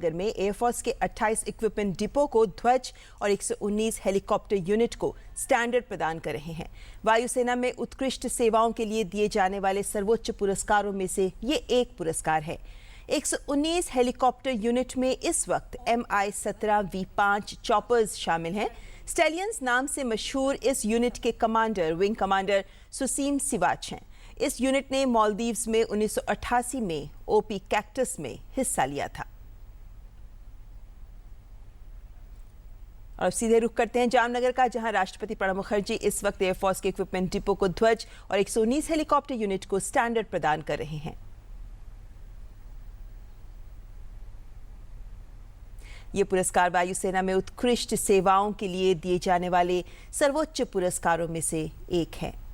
नगर में एयरफोर्स के 28 equipment depot को ध्वज और 119 हेलीकॉप्टर यूनिट को स्टैंडर्ड प्रदान कर रहे हैं। वायुसेना में उत्कृष्ट सेवाओं के लिए दिए जाने वाले सर्वोच्च पुरस्कारों में से ये एक पुरस्कार है। 119 हेलीकॉप्टर यूनिट में इस वक्त Mi-17 V5 चॉपर्स शामिल हैं। स्टैलियंस नाम से मशहूर इस यूनिट के commander wing commander Susim Siwach हैं। इस यूनिट ने मालदीव्स में 1988 में ओपी कैक्टस में हिस्सा लिया था। और सीधे रुख करते हैं जामनगर का, जहां राष्ट्रपति प्रणब मुखर्जी इस वक्त एयरफोर्स के इक्विपमेंट डिपो को ध्वज और 119 हेलीकॉप्टर यूनिट को स्टैंडर्ड प्रदान कर रहे हैं। ये पुरस्कार वायुसेना में उत्कृष्ट सेवाओं के लिए दिए जाने वाले सर्वोच्च पुरस्कारों में से एक है।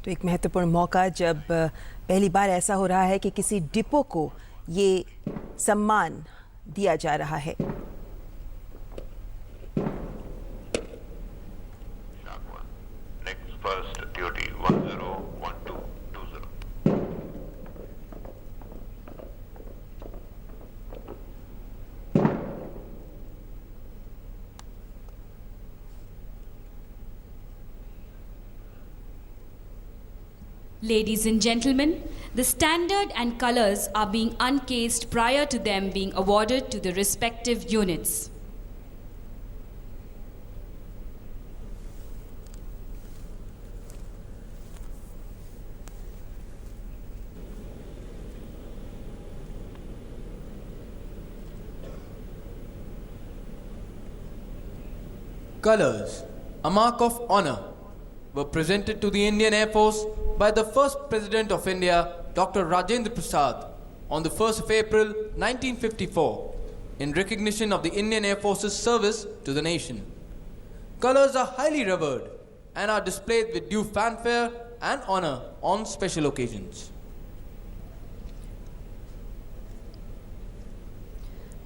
तो एक महत्वपूर्ण मौका जब पहली बार ऐसा हो रहा है कि किसी डिपो को ये सम्मान दिया जा रहा है। Ladies and gentlemen, the standard and colors are being uncased prior to them being awarded to the respective units. Colors, a mark of honor, were presented to the Indian Air Force by the first President of India, Dr. Rajendra Prasad, on the 1st of April 1954, in recognition of the Indian Air Force's service to the nation. Colors are highly revered and are displayed with due fanfare and honor on special occasions.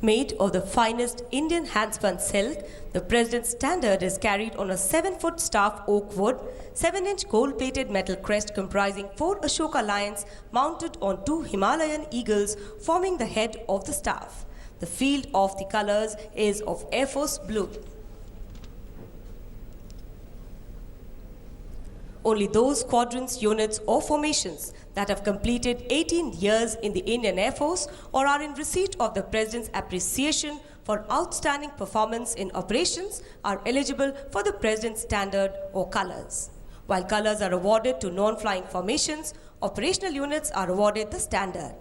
Made of the finest Indian handspun silk, the President's standard is carried on a 7-foot staff oak wood, 7-inch gold-plated metal crest comprising 4 Ashoka lions mounted on 2 Himalayan eagles forming the head of the staff. The field of the colors is of Air Force blue. Only those squadrons, units or formations that have completed 18 years in the Indian Air Force or are in receipt of the President's appreciation for outstanding performance in operations are eligible for the President's standard or colors. While colors are awarded to non-flying formations, operational units are awarded the standard.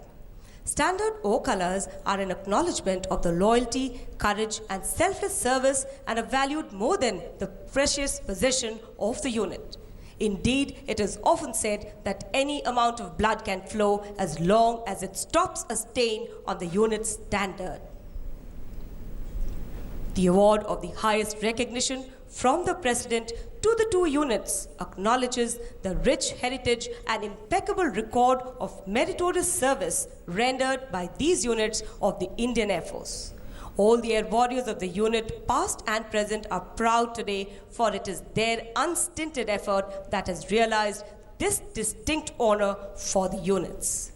Standard or colors are an acknowledgement of the loyalty, courage and selfless service and are valued more than the precious possession of the unit. Indeed, it is often said that any amount of blood can flow as long as it stops a stain on the unit's standard. The award of the highest recognition from the President to the 2 units acknowledges the rich heritage and impeccable record of meritorious service rendered by these units of the Indian Air Force. All the air warriors of the unit, past and present, are proud today, for it is their unstinted effort that has realized this distinct honor for the units.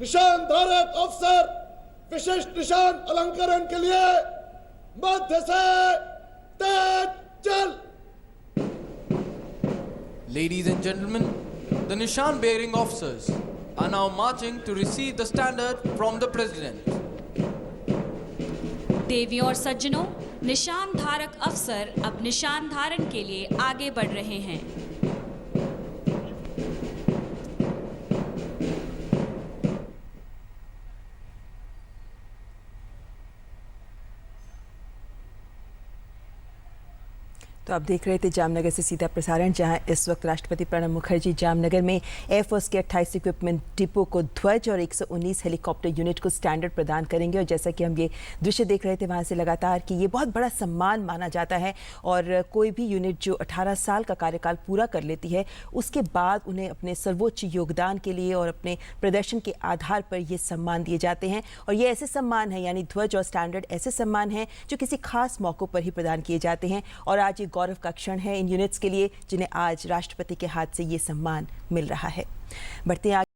निशान धारक अफसर विशिष्ट निशान अलंकरण के लिए मध्य से तेज चल। Ladies and gentlemen, the Nishan bearing officers are now marching to receive the standard from the President. देवियों और सज्जनों, निशान धारक अफसर अब निशान धारण के लिए आगे बढ़ रहे हैं। तो आप देख रहे थे जामनगर से सीधा प्रसारण, जहां इस वक्त राष्ट्रपति प्रणब मुखर्जी जामनगर में एयरफोर्स के 28 इक्विपमेंट डिपो को ध्वज और 119 हेलीकॉप्टर यूनिट को स्टैंडर्ड प्रदान करेंगे। और जैसा कि हम ये दृश्य देख रहे थे वहां से लगातार कि ये बहुत बड़ा सम्मान माना जाता है और कोई भी यूनिट जो 18 साल का कार्यकाल पूरा कर लेती है उसके बाद उन्हें अपने सर्वोच्च योगदान के लिए और अपने प्रदर्शन के आधार पर ये सम्मान दिए जाते हैं। और ये ऐसे सम्मान हैं, यानी ध्वज और स्टैंडर्ड ऐसे सम्मान हैं जो किसी खास मौकों पर ही प्रदान किए जाते हैं। और आज ये गौरव का क्षण है इन यूनिट्स के लिए जिन्हें आज राष्ट्रपति के हाथ से ये सम्मान मिल रहा है। बढ़ते हैं आगे।